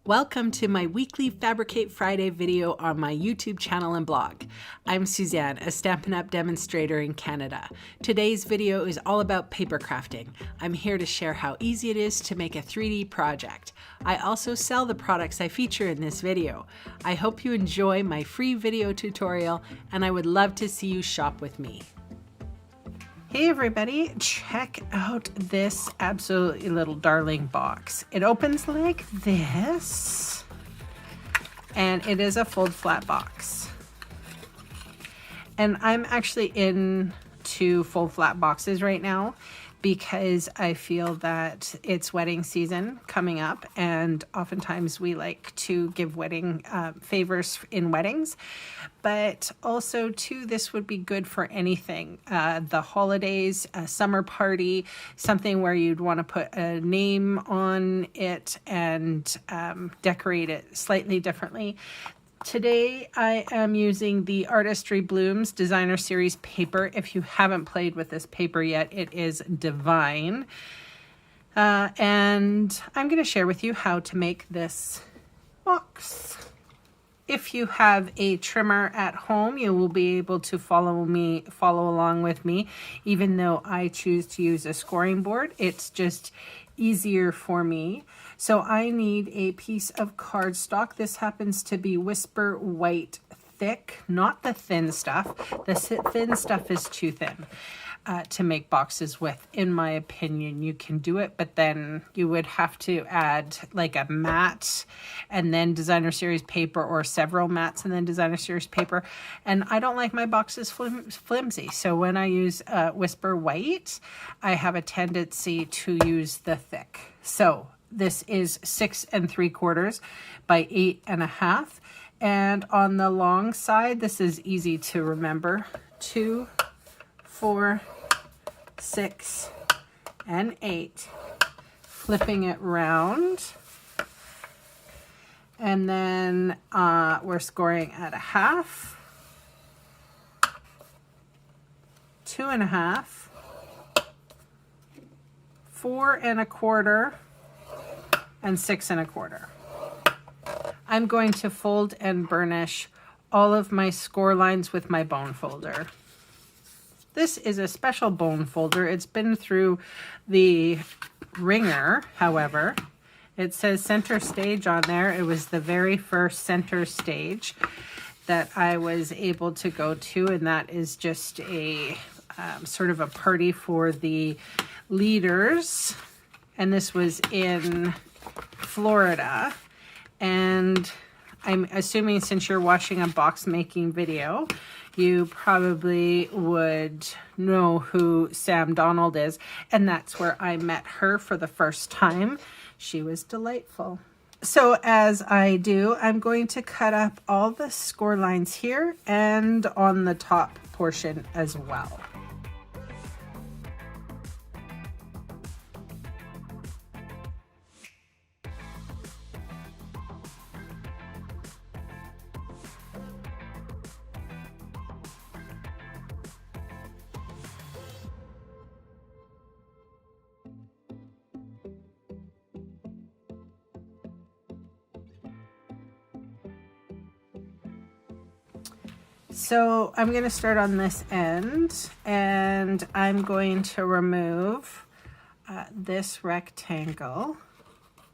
Welcome to my weekly Fabricate Friday video on my YouTube channel and blog. I'm Suzanne, a Stampin' Up! Demonstrator in Canada. Today's video is all about paper crafting. I'm here to share how easy it is to make a 3D project. I also sell the products I feature in this video. I hope you enjoy my free video tutorial, and I would love to see you shop with me. Hey everybody, check out this absolutely little darling box. It opens like this, and it is a fold flat box. And I'm actually into fold flat boxes right now because I feel that it's wedding season coming up, and oftentimes we like to give wedding favors in weddings. But also too, this would be good for anything. The holidays, a summer party, something where you'd want to put a name on it and decorate it slightly differently. Today I am using the Artistry Blooms Designer Series paper. If you haven't played with this paper yet, it is divine. And I'm going to share with you how to make this box. If you have a trimmer at home, you will be able to follow along with me. Even though I choose to use a scoring board, it's just easier for me. So I need a piece of cardstock. This happens to be Whisper White Thick, not the thin stuff. The thin stuff is too thin to make boxes with, in my opinion. You can do it, but then you would have to add like a mat and then Designer Series paper, or several mats and then Designer Series paper. And I don't like my boxes flimsy. So when I use Whisper White, I have a tendency to use the thick. So this is 6 3/4 by 8 1/2. And on the long side, this is easy to remember, 2, 4, 6, and 8. Flipping it round. And then we're scoring at 1/2, 2 1/2, 4 1/4, and 6 1/4. I'm going to fold and burnish all of my score lines with my bone folder. This is a special bone folder. It's been through the ringer, however. It says center stage on there. It was the very first center stage that I was able to go to, and that is just a sort of a party for the leaders. And this was in Florida. And I'm assuming, since you're watching a box making video, you probably would know who Sam Donald is, and that's where I met her for the first time. She was delightful. So as I do, I'm going to cut up all the score lines here and on the top portion as well. So I'm going to start on this end, and I'm going to remove this rectangle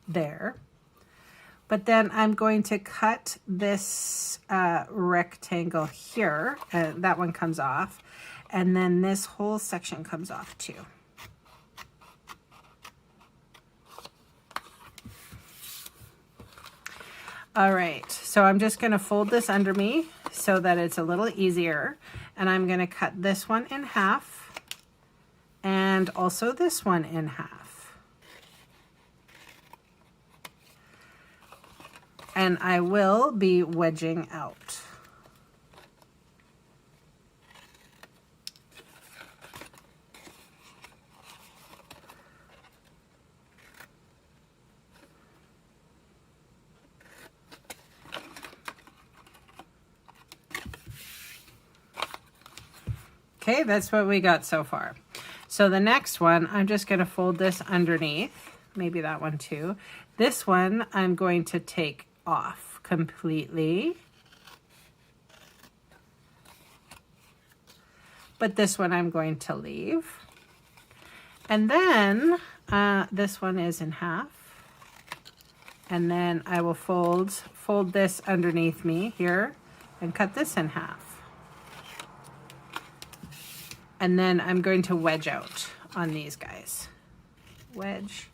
there. But then I'm going to cut this rectangle here, and that one comes off, and then this whole section comes off too. All right, so I'm just going to fold this under me so that it's a little easier, and I'm going to cut this one in half and also this one in half. And I will be wedging out. Okay, that's what we got so far. So the next one, I'm just going to fold this underneath maybe that one too. This one I'm going to take off completely. But this one I'm going to leave. And then this one is in half. And then I will fold this underneath me here and cut this in half. And then I'm going to wedge out on these guys. Wedge,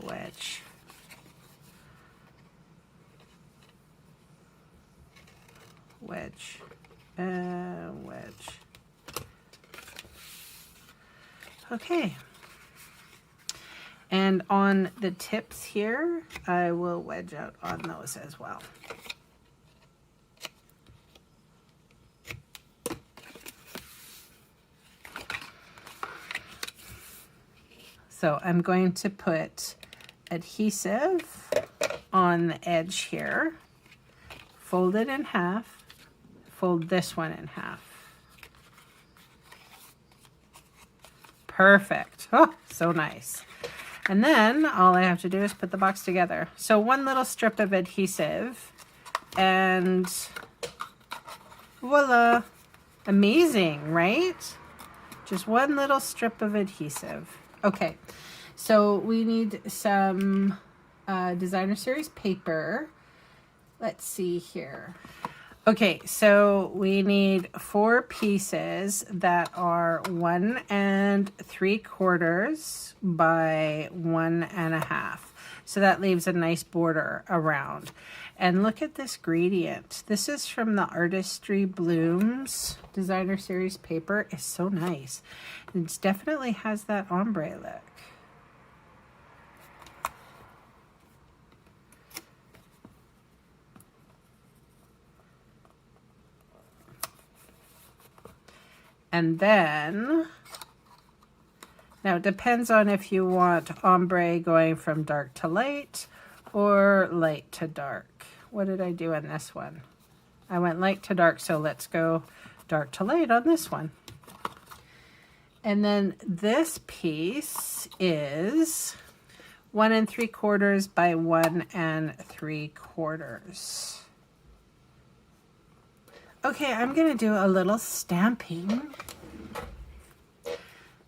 wedge. Wedge, wedge. Okay. And on the tips here, I will wedge out on those as well. So I'm going to put adhesive on the edge here, fold it in half, fold this one in half. Perfect. Oh, so nice. And then all I have to do is put the box together. So one little strip of adhesive and voila. Amazing, right? Just one little strip of adhesive. Okay, so we need some designer series paper. Let's see here. Okay, so we need 4 pieces that are 1 3/4 by 1 1/2. So that leaves a nice border around. And look at this gradient. This is from the Artistry Blooms designer series paper. It's so nice. It definitely has that ombre look. And then, now it depends on if you want ombre going from dark to light or light to dark. What did I do on this one? I went light to dark, so let's go dark to light on this one. And then this piece is 1 3/4 by 1 3/4. Okay, I'm going to do a little stamping.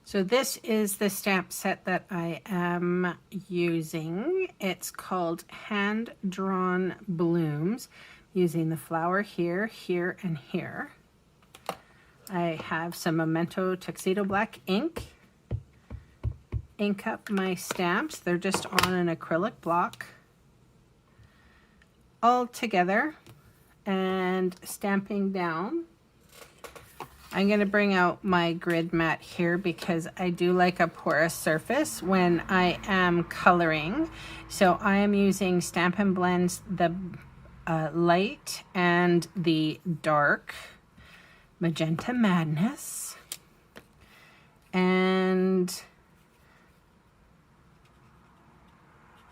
So this is the stamp set that I am using. It's called Hand Drawn Blooms, using the flower here, here, and here. I have some Memento Tuxedo Black ink. Ink up my stamps. They're just on an acrylic block. All together. And stamping down. I'm going to bring out my grid mat here because I do like a porous surface when I am coloring. So I am using Stampin' Blends, the light and the dark Magenta Madness. And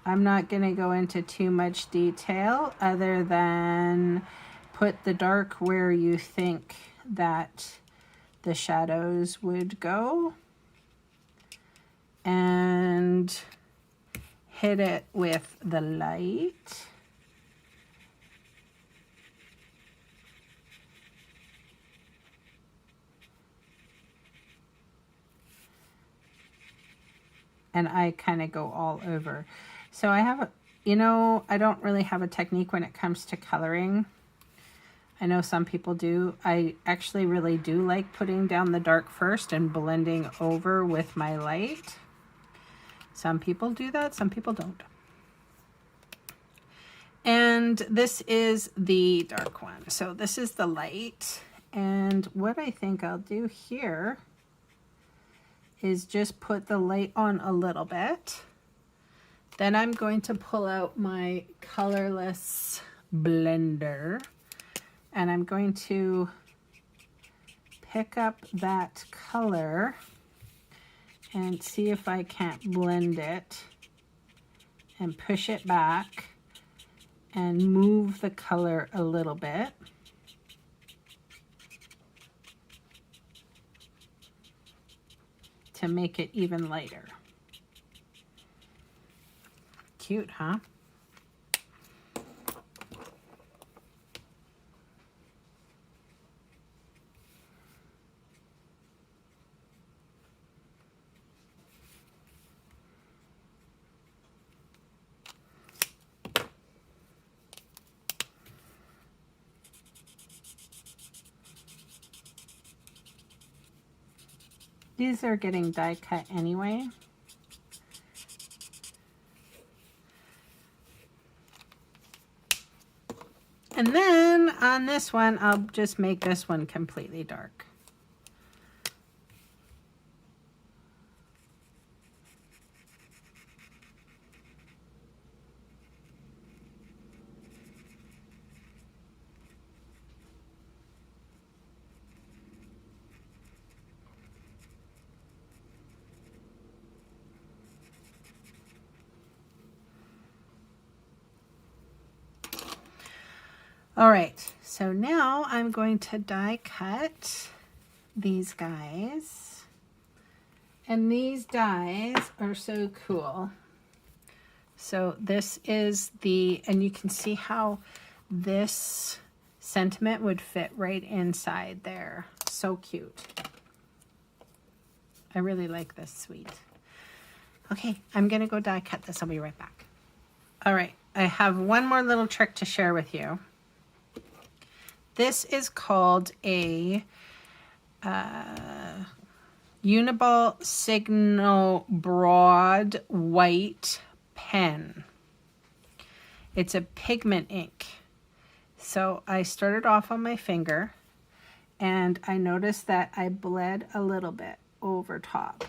I'm not going to go into too much detail other than put the dark where you think that the shadows would go and hit it with the light. And I kind of go all over. So I have, you know, I don't really have a technique when it comes to coloring. I know some people do. I actually really do like putting down the dark first and blending over with my light. Some people do that, some people don't. And this is the dark one. So this is the light. And what I think I'll do here is just put the light on a little bit. Then I'm going to pull out my colorless blender and I'm going to pick up that color and see if I can't blend it and push it back and move the color a little bit. To make it even lighter. cute, huh? These are getting die cut anyway. And then on this one, I'll just make this one completely dark. All right, so now I'm going to die cut these guys. And these dies are so cool. So this is the, and you can see how this sentiment would fit right inside there. So cute. I really like this suite. Okay, I'm gonna go die cut this. I'll be right back. All right, I have one more little trick to share with you. This is called a Uniball Signo broad white pen. It's a pigment ink. So I started off on my finger and I noticed that I bled a little bit over top.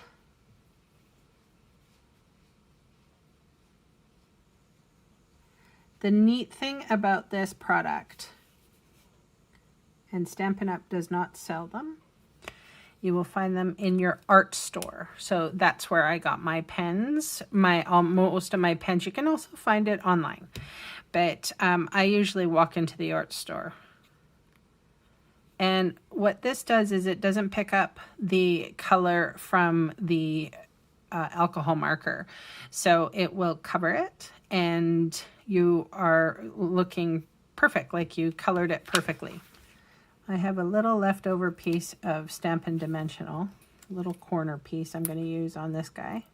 The neat thing about this product, and Stampin' Up does not sell them, you will find them in your art store. So that's where I got my pens, most of my pens. You can also find it online, but I usually walk into the art store. And what this does is it doesn't pick up the color from the alcohol marker. So it will cover it and you are looking perfect, like you colored it perfectly. I have a little leftover piece of Stampin' Dimensional, little corner piece I'm going to use on this guy.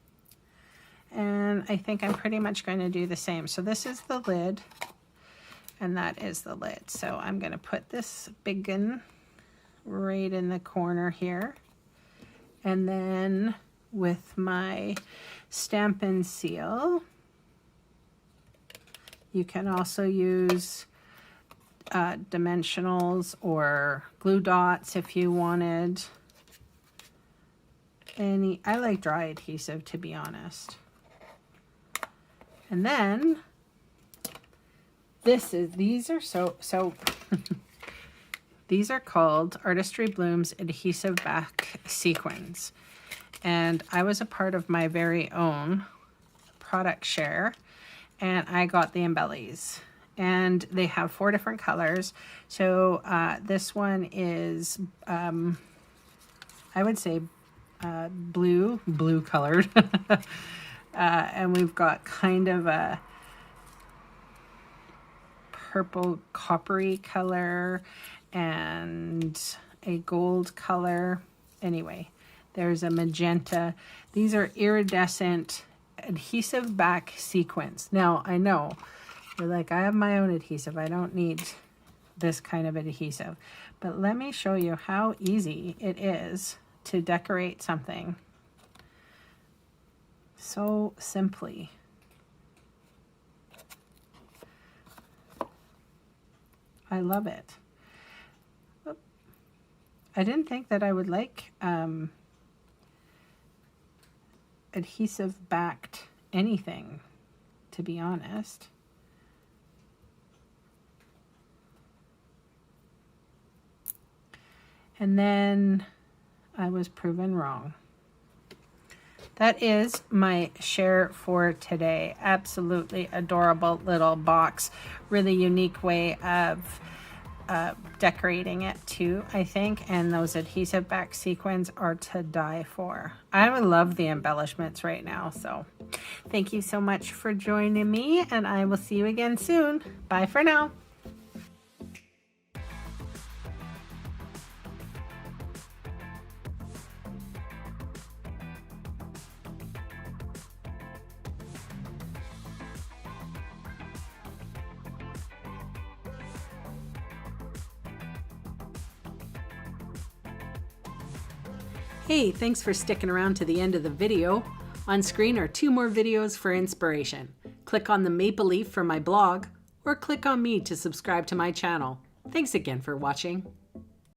And I think I'm pretty much going to do the same. So this is the lid, and that is the lid. So I'm going to put this big one right in the corner here. And then with my Stampin' Seal, you can also use dimensionals or glue dots if you wanted. I like dry adhesive, to be honest. And then these are so these are called Artistry Blooms Adhesive Back Sequins. And I was a part of my very own product share, and I got the embellies. And they have 4 different colors. So this one is, I would say, blue colored. And we've got kind of a purple coppery color and a gold color. Anyway, there's a magenta. These are iridescent adhesive back sequins. Now, I know you're like, I have my own adhesive. I don't need this kind of adhesive. But let me show you how easy it is to decorate something so simply. I love it. I didn't think that I would like adhesive backed anything, to be honest. And then I was proven wrong. That is my share for today. Absolutely adorable little box. Really unique way of decorating it too, I think. And those adhesive back sequins are to die for. I love the embellishments right now. So Thank you so much for joining me, and I will see you again soon. Bye for now. Hey, thanks for sticking around to the end of the video. On screen are 2 more videos for inspiration. Click on the maple leaf for my blog, or click on me to subscribe to my channel. Thanks again for watching.